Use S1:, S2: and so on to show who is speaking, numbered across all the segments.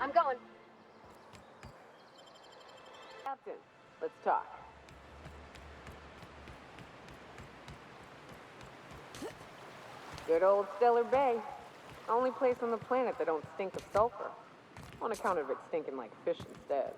S1: I'm going.
S2: Captain, let's talk. Good old Stellar Bay. Only place on the planet that don't stink of sulfur. On account of it stinking like fish instead.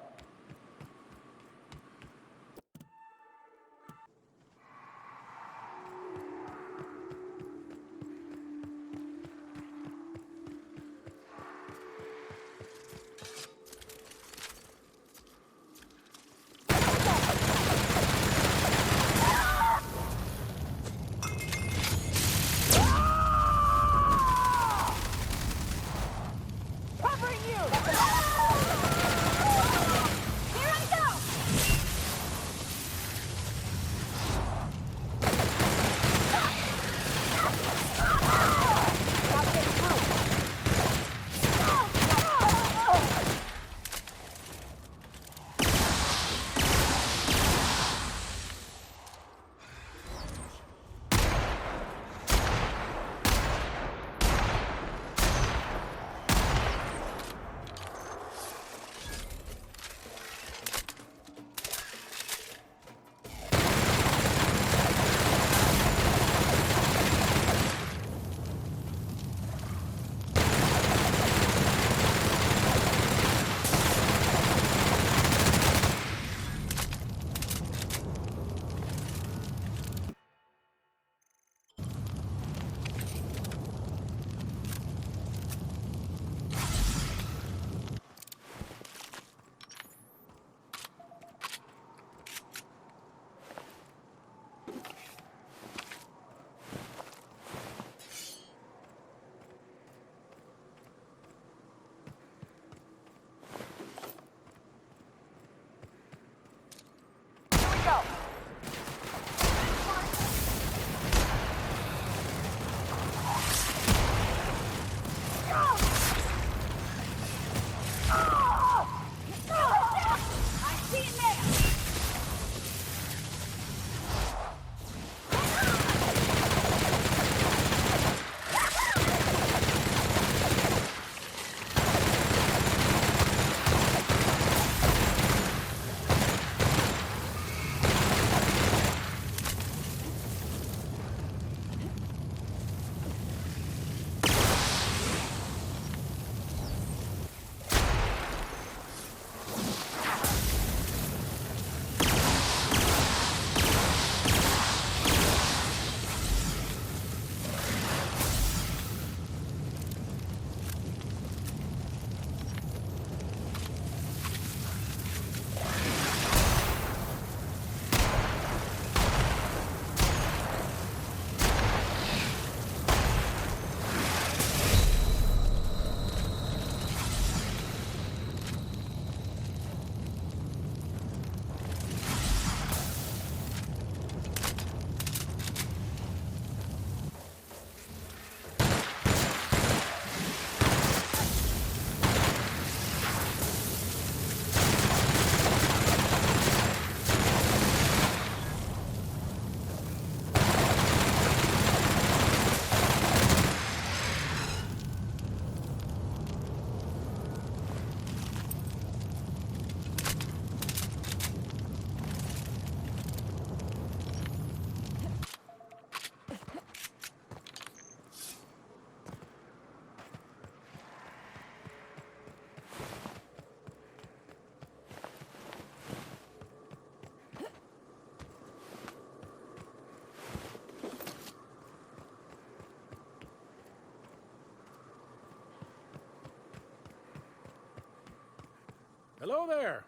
S3: Hello there.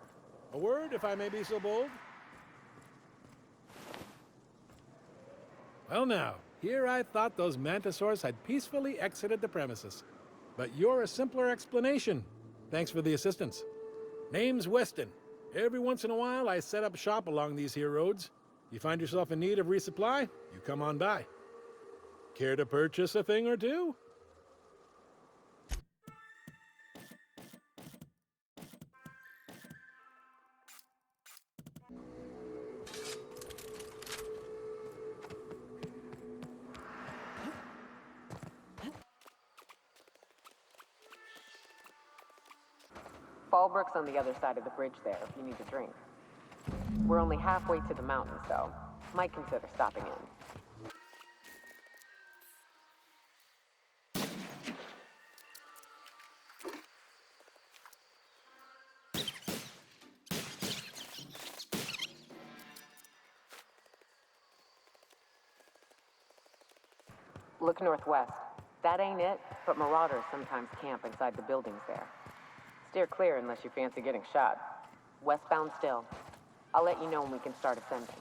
S3: A word, if I may be so bold? Well now, here I thought those mantisaurs had peacefully exited the premises. But you're a simpler explanation. Thanks for the assistance. Name's Weston. Every once in a while, I set up shop along these here roads. You find yourself in need of resupply, you come on by. Care to purchase a thing or two?
S2: Fallbrook's on the other side of the bridge there if you need a drink. We're only halfway to the mountains, though. Might consider stopping in. Look northwest. That ain't it, but marauders sometimes camp inside the buildings there. Steer clear unless you fancy getting shot. Westbound still. I'll let you know when we can start ascending.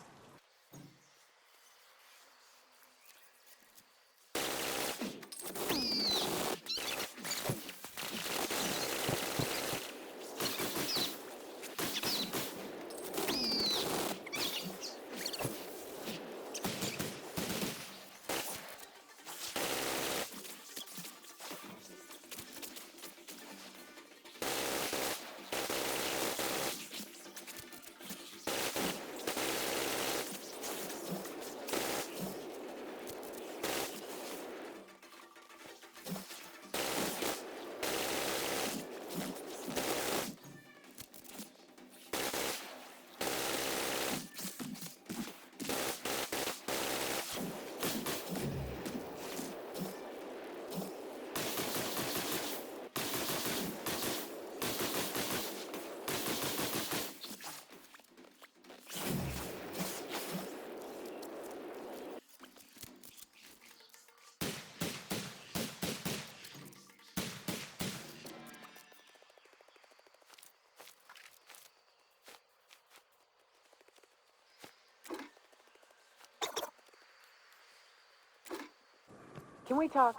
S2: Can we talk?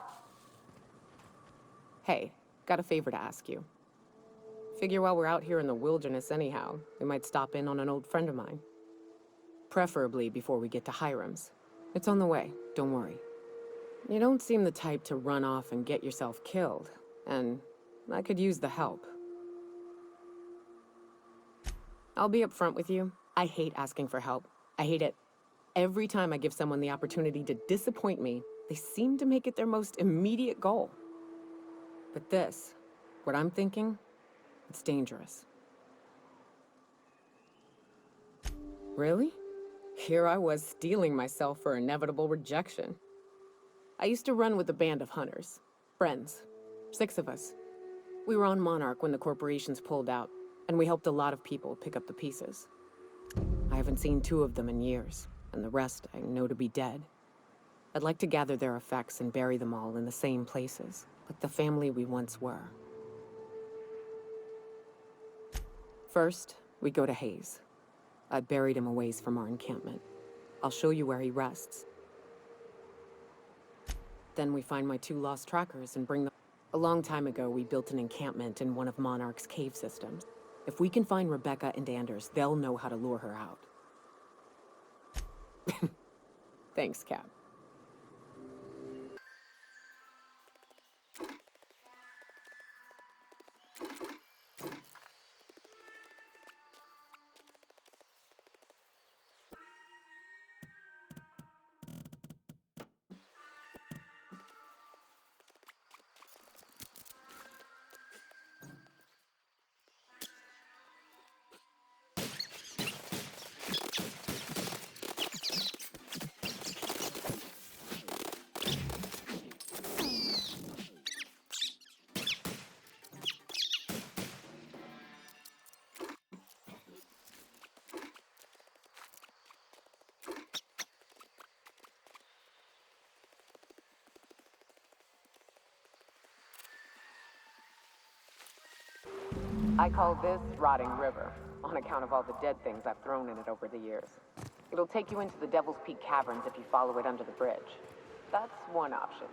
S2: Hey, got a favor to ask you. Figure while we're out here in the wilderness anyhow, we might stop in on an old friend of mine. Preferably before we get to Hiram's. It's on the way, don't worry. You don't seem the type to run off and get yourself killed, and I could use the help. I'll be upfront with you. I hate asking for help. I hate it. Every time I give someone the opportunity to disappoint me, they seem to make it their most immediate goal. But this, what I'm thinking, it's dangerous. Really? Here I was steeling myself for inevitable rejection. I used to run with a band of hunters. Friends. 6 of us. We were on Monarch when the corporations pulled out, and we helped a lot of people pick up the pieces. I haven't seen 2 of them in years, and the rest I know to be dead. I'd like to gather their effects and bury them all in the same places, like the family we once were. First, we go to Hayes. I buried him a ways from our encampment. I'll show you where he rests. Then we find my 2 lost trackers and bring them. A long time ago, we built an encampment in one of Monarch's cave systems. If we can find Rebecca and Anders, they'll know how to lure her out. Thanks, Cap. I call this Rotting River, on account of all the dead things I've thrown in it over the years. It'll take you into the Devil's Peak Caverns if you follow it under the bridge. That's one option.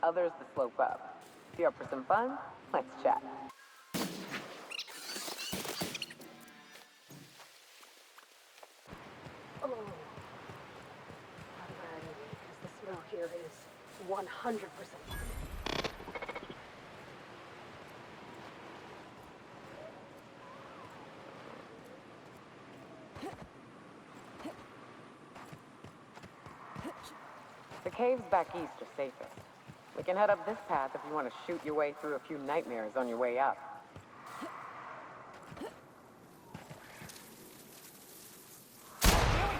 S2: Others the slope up. If you're up for some fun, let's chat.
S1: Oh, I'm ready, because the smell here is 100%.
S2: The caves back east are safest. We can head up this path if you want to shoot your way through a few nightmares on your way up.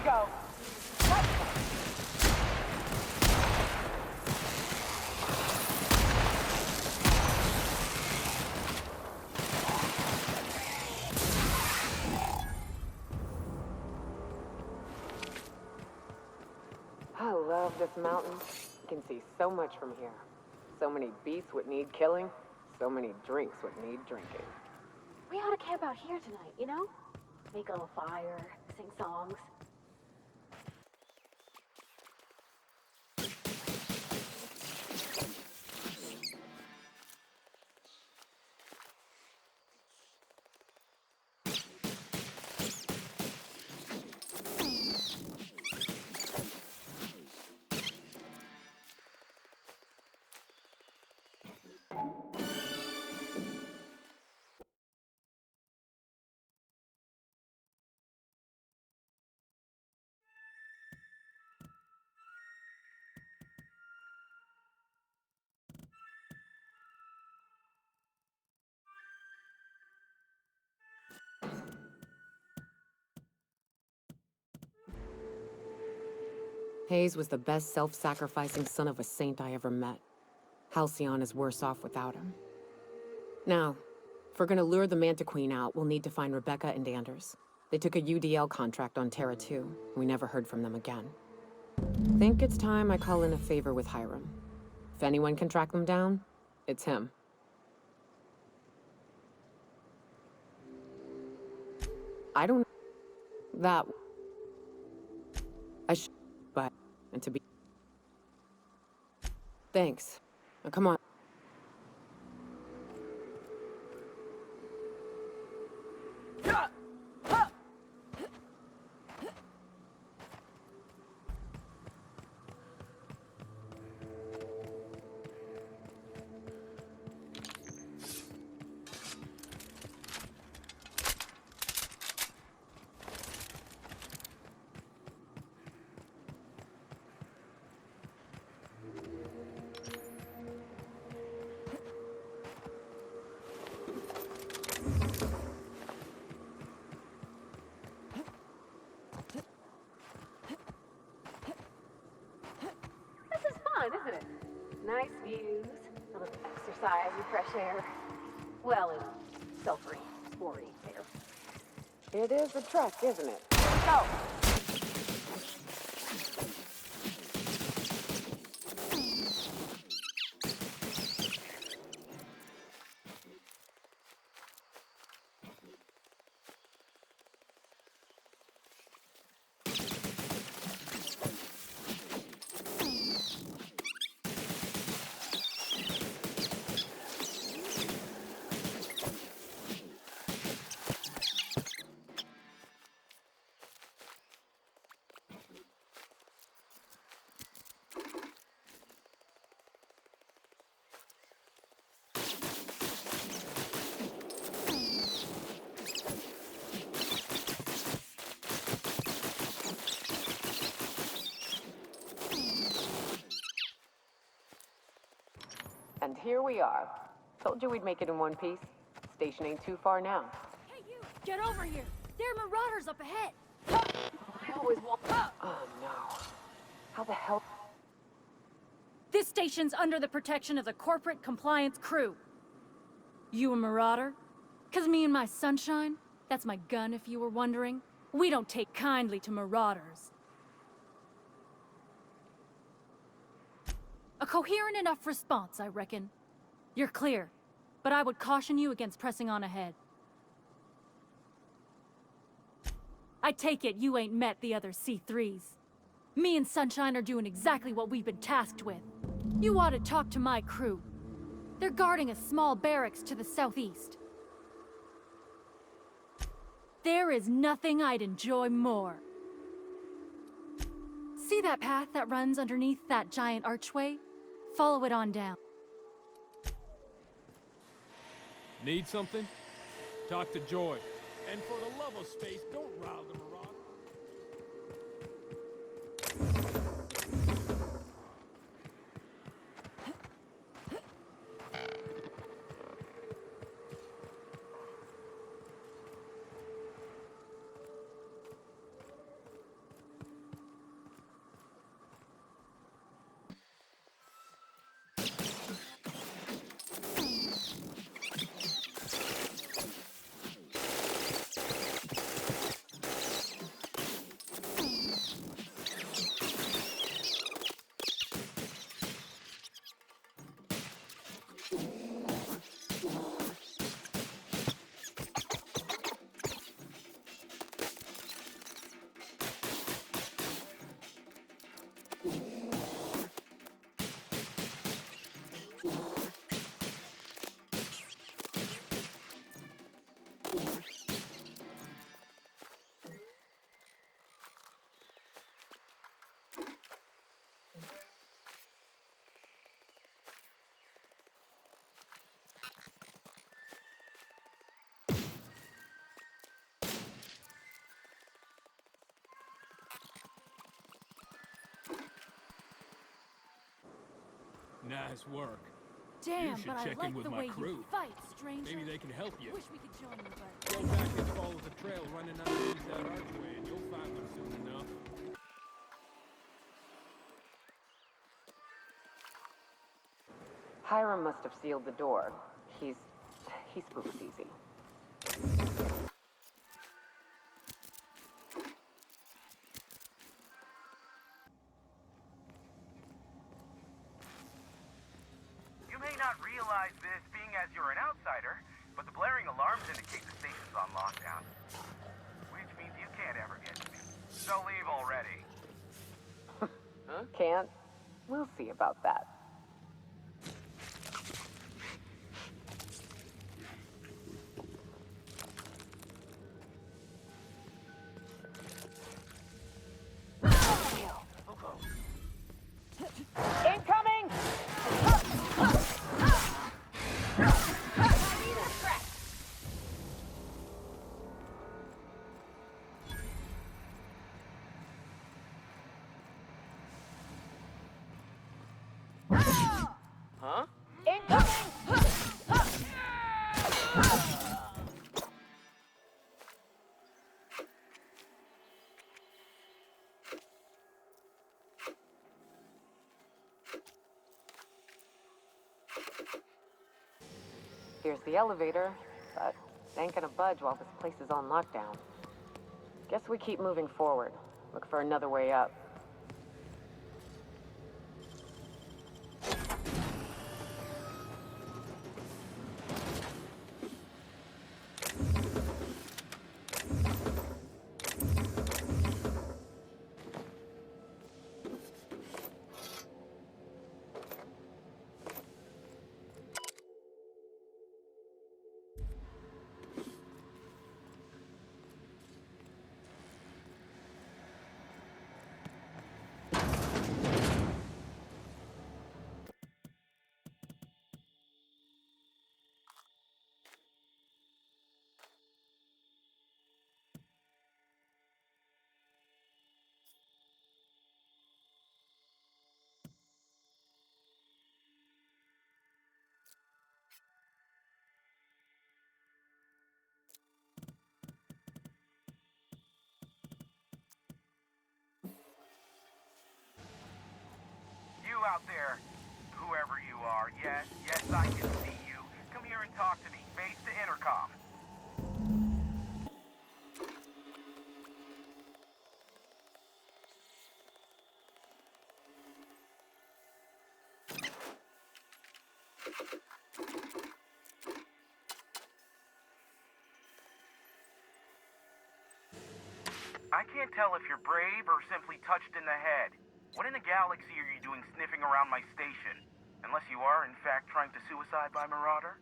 S2: go. I love this mountain. You can see so much from here. So many beasts would need killing. So many drinks would need drinking.
S1: We ought to camp out here tonight, you know? Make a little fire, sing songs.
S2: Hayes was the best self-sacrificing son of a saint I ever met. Halcyon is worse off without him. Now, if we're gonna lure the Manta Queen out, we'll need to find Rebecca and Anders. They took a UDL contract on Terra 2. We never heard from them again. Think it's time I call in a favor with Hiram. If anyone can track them down, it's him. I don't... That... I should... But... And to be... Thanks. Now come on.
S1: This is fun, isn't it? Nice views, a little exercise and fresh air. Well, it's sulfury, spory air.
S2: It is a trek, isn't it?
S1: Go!
S2: And here we are. Told you we'd make it in one piece. Station ain't too far now.
S4: Hey, you! Get over here! There are marauders up ahead!
S1: I always want...
S2: Oh no. How the hell?
S4: This station's under the protection of the Corporate Compliance Crew. You a marauder? 'Cause me and my sunshine, that's my gun if you were wondering, we don't take kindly to marauders. A coherent enough response, I reckon. You're clear, but I would caution you against pressing on ahead. I take it you ain't met the other C3s. Me and Sunshine are doing exactly what we've been tasked with. You ought to talk to my crew. They're guarding a small barracks to the southeast. There is nothing I'd enjoy more. See that path that runs underneath that giant archway? Follow it on down.
S3: Need something? Talk to Joy. And for the love of space, don't rile the marauder.
S5: Nice work.
S4: Damn,
S5: should
S4: but I
S5: check in
S4: like
S5: with
S4: the
S5: my
S4: way
S5: crew.
S4: you fight, stranger.
S5: Maybe they can help you.
S4: Wish we could join you, but...
S5: Go back and follow the trail running underneath that archway, and you'll find them soon enough.
S2: Hiram must have sealed the door. He spooks easy.
S6: You may not realize this being as you're an outsider, but the blaring alarms indicate the station's on lockdown. Which means you can't ever get to me. So leave already.
S2: Can't? We'll see about that. Incoming! Huh? Incoming! Here's the elevator, but it ain't gonna budge while this place is on lockdown. Guess we keep moving forward. Look for another way up.
S6: You out there, whoever you are, yes, I can see you. Come here and talk to me, face the intercom. I can't tell if you're brave or simply touched in the head. What in the galaxy are you doing sniffing around my station? Unless you are, in fact, trying to suicide by Marauder?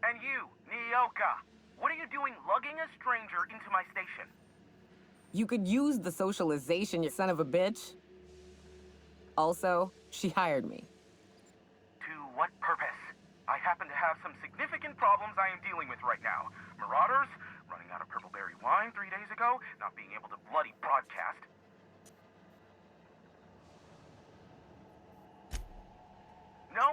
S6: And you, Nyoka, what are you doing lugging a stranger into my station?
S2: You could use the socialization, you son of a bitch. Also, she hired me.
S6: To what purpose? I happen to have some significant problems I am dealing with right now. Marauders, running out of purple berry wine 3 days ago, not being able to bloody broadcast. No.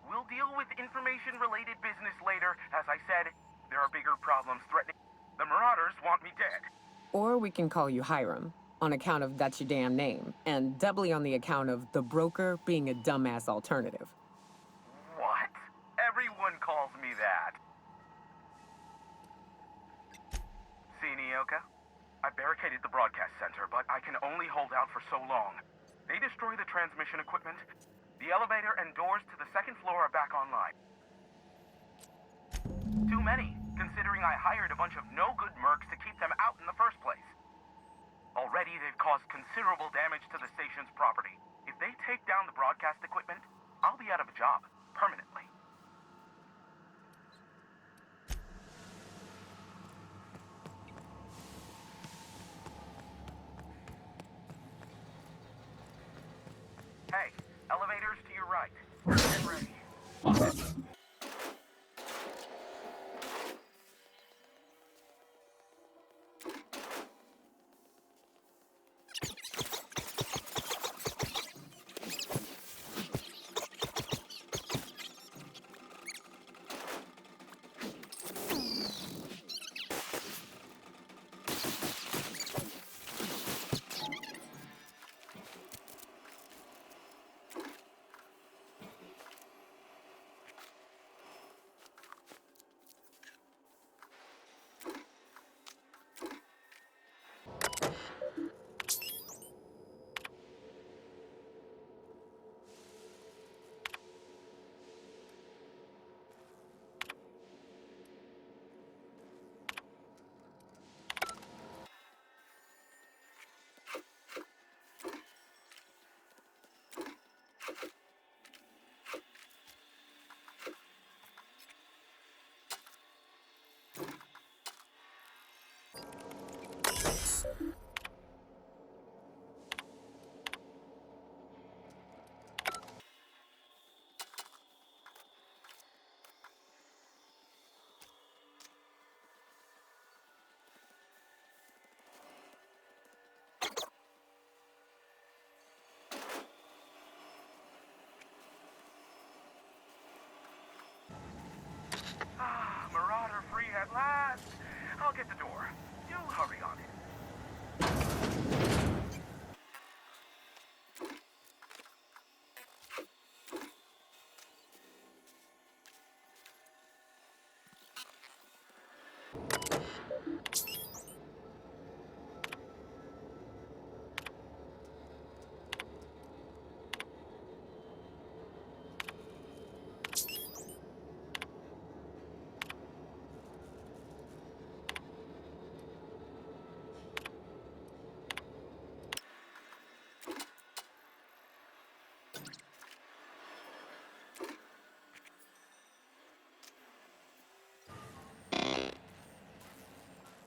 S6: We'll deal with information-related business later. As I said, there are bigger problems threatening. The Marauders want me dead.
S2: Or we can call you Hiram, on account of that's your damn name, and doubly on the account of the broker being a dumbass alternative.
S6: What? Everyone calls me that. See, Nyoka? I barricaded the broadcast center, but I can only hold out for so long. They destroy the transmission equipment. The elevator and doors to the second floor I hired a bunch of no-good mercs to keep them out in the first place. Already, they've caused considerable damage to the station's property. If they take down the broadcast equipment, I'll be out of a job, permanently. Hey, elevators to your right. Get ready. Marauder free at last. I'll get the door. You hurry on it.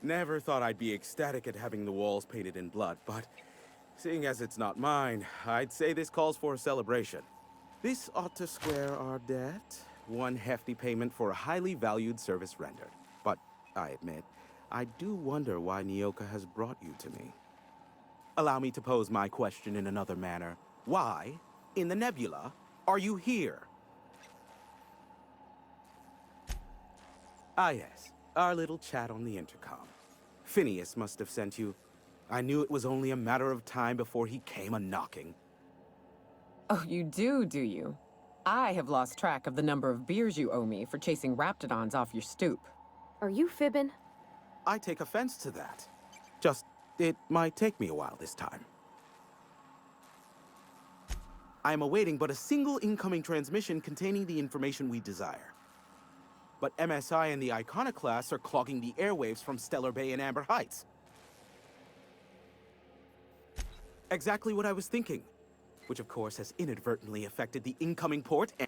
S7: Never thought I'd be ecstatic at having the walls painted in blood, but seeing as it's not mine, I'd say this calls for a celebration. This ought to square our debt. One hefty payment for a highly valued service rendered. But I admit, I do wonder why Nyoka has brought you to me. Allow me to pose my question in another manner. Why, in the nebula, are you here? Ah yes, our little chat on the intercom. Phineas must have sent you. I knew it was only a matter of time before he came a-knocking.
S2: Oh, you do you? I have lost track of the number of beers you owe me for chasing raptidons off your stoop.
S1: Are you fibbing?
S7: I take offense to that. Just, it might take me a while this time. I am awaiting but a single incoming transmission containing the information we desire. But MSI and the Iconoclasts are clogging the airwaves from Stellar Bay and Amber Heights. Exactly what I was thinking. Which of course has inadvertently affected the incoming port and...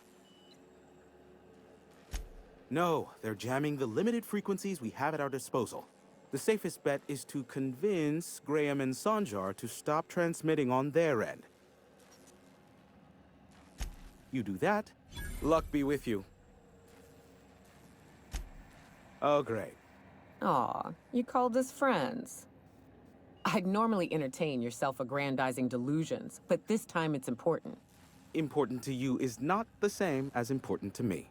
S7: No, they're jamming the limited frequencies we have at our disposal. The safest bet is to convince Graham and Sanjar to stop transmitting on their end. You do that, luck be with you. Oh, great.
S2: Aw, you called us friends. I'd normally entertain your self-aggrandizing delusions, but this time it's important.
S7: Important to you is not the same as important to me.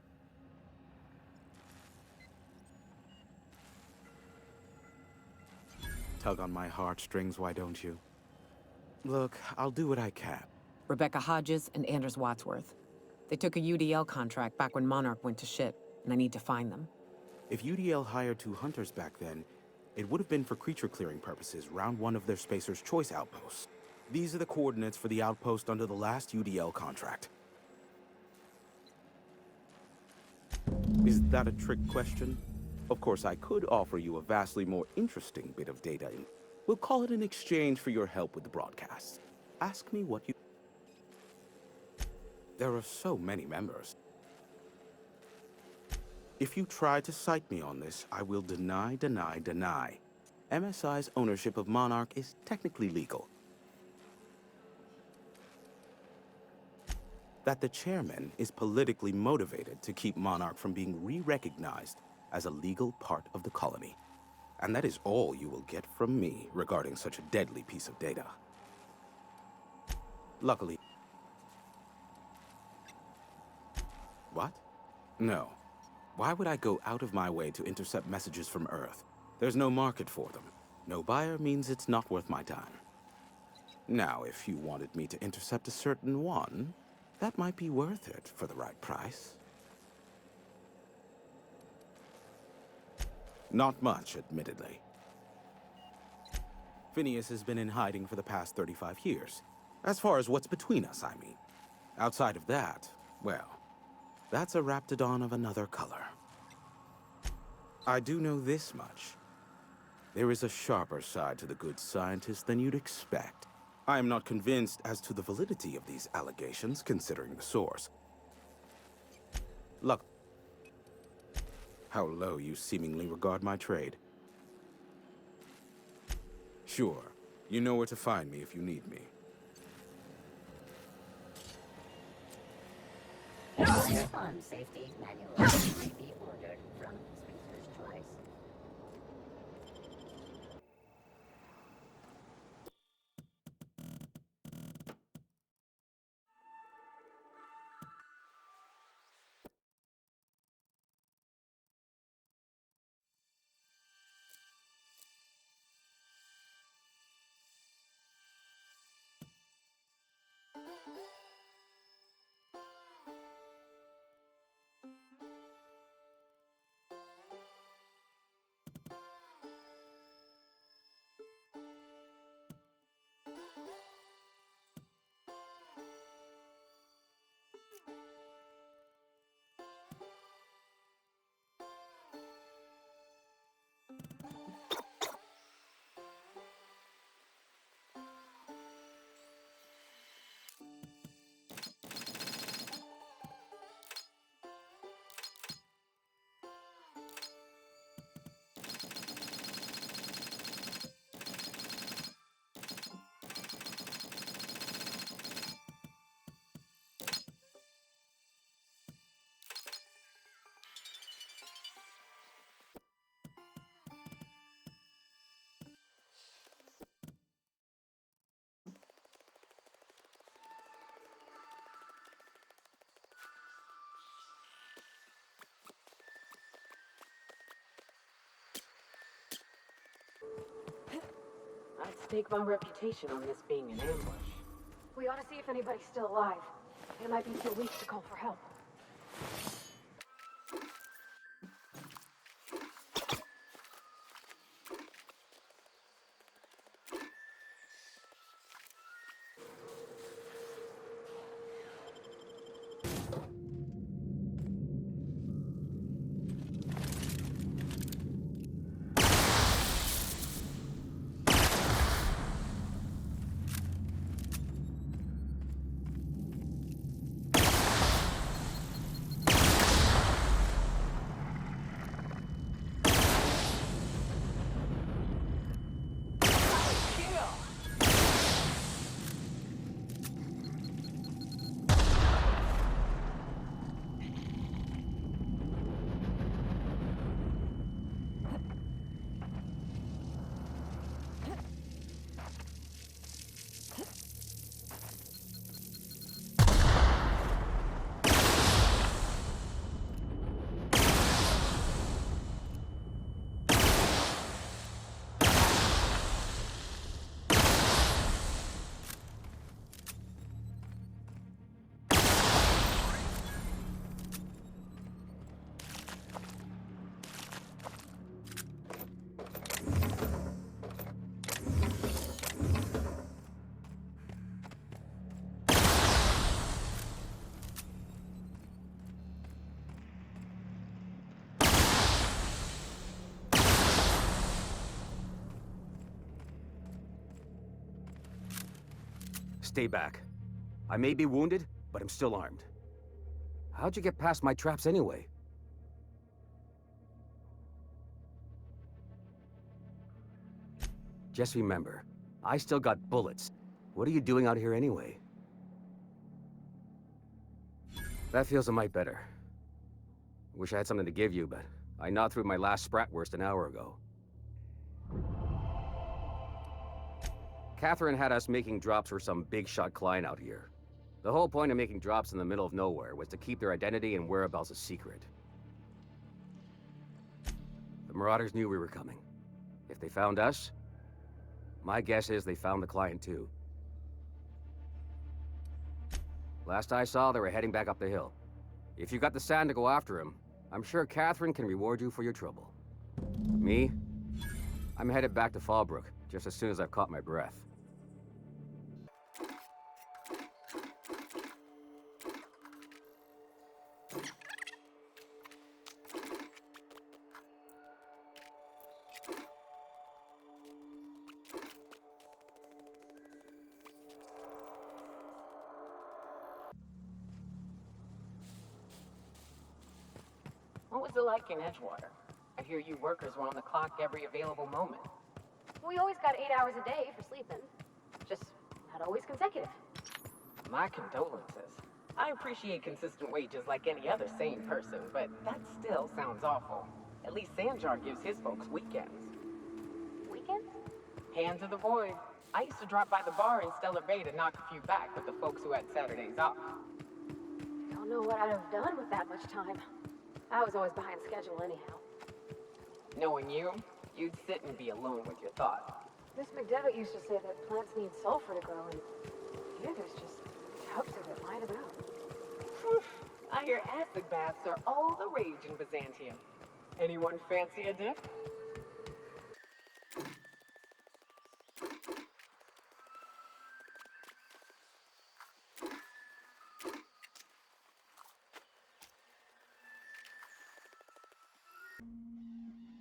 S7: Tug on my heartstrings, why don't you? Look, I'll do what I can.
S2: Rebecca Hodges and Anders Wadsworth. They took a UDL contract back when Monarch went to shit, and I need to find them.
S7: If UDL hired 2 hunters back then, it would have been for creature clearing purposes, round 1 of their Spacer's Choice outposts. These are the coordinates for the outpost under the last UDL contract. Is that a trick question? Of course, I could offer you a vastly more interesting bit of data. We'll call it in exchange for your help with the broadcast. Ask me what you... There are so many members. If you try to cite me on this, I will deny. MSI's ownership of Monarch is technically legal. That the chairman is politically motivated to keep Monarch from being re-recognized as a legal part of the colony. And that is all you will get from me regarding such a deadly piece of data. Luckily... What? No. Why would I go out of my way to intercept messages from Earth? There's no market for them. No buyer means it's not worth my time. Now, if you wanted me to intercept a certain one, that might be worth it for the right price. Not much, admittedly. Phineas has been in hiding for the past 35 years. As far as what's between us, I mean. Outside of that, well, that's a Raptidon of another color. I do know this much. There is a sharper side to the good scientist than you'd expect. I am not convinced as to the validity of these allegations, considering the source. Look, how low you seemingly regard my trade. Sure, you know where to find me if you need me.
S8: Fund safety manual may be ordered from Speaker's Choice.
S2: I'd stake my reputation on this being an ambush.
S1: We ought to see if anybody's still alive. It might be too weak to call for help.
S9: Stay back. I may be wounded, but I'm still armed. How'd you get past my traps anyway? Just remember, I still got bullets. What are you doing out here anyway? That feels a mite better. Wish I had something to give you, but I gnawed through my last Spratwurst an hour ago. Catherine had us making drops for some big shot client out here. The whole point of making drops in the middle of nowhere was to keep their identity and whereabouts a secret. The Marauders knew we were coming. If they found us, my guess is they found the client too. Last I saw, they were heading back up the hill. If you got the sand to go after him, I'm sure Catherine can reward you for your trouble. Me? I'm headed back to Fallbrook, just as soon as I've caught my breath.
S2: What was it like in Edgewater? I hear you workers were on the clock every available moment.
S1: We always got 8 hours a day for sleeping. Just not always consecutive.
S2: My condolences. I appreciate consistent wages like any other sane person, but that still sounds awful. At least Sanjar gives his folks weekends.
S1: Weekends?
S2: Hands of the void. I used to drop by the bar in Stellar Bay to knock a few back with the folks who had Saturdays off.
S1: Don't know what I'd have done with that much time. I was always behind schedule anyhow.
S2: Knowing you, you'd sit and be alone with your thoughts.
S1: Miss McDevitt used to say that plants need sulfur to grow, and here there's just tubs of it lying about.
S2: I hear acid baths are all the rage in Byzantium. Anyone fancy a dip?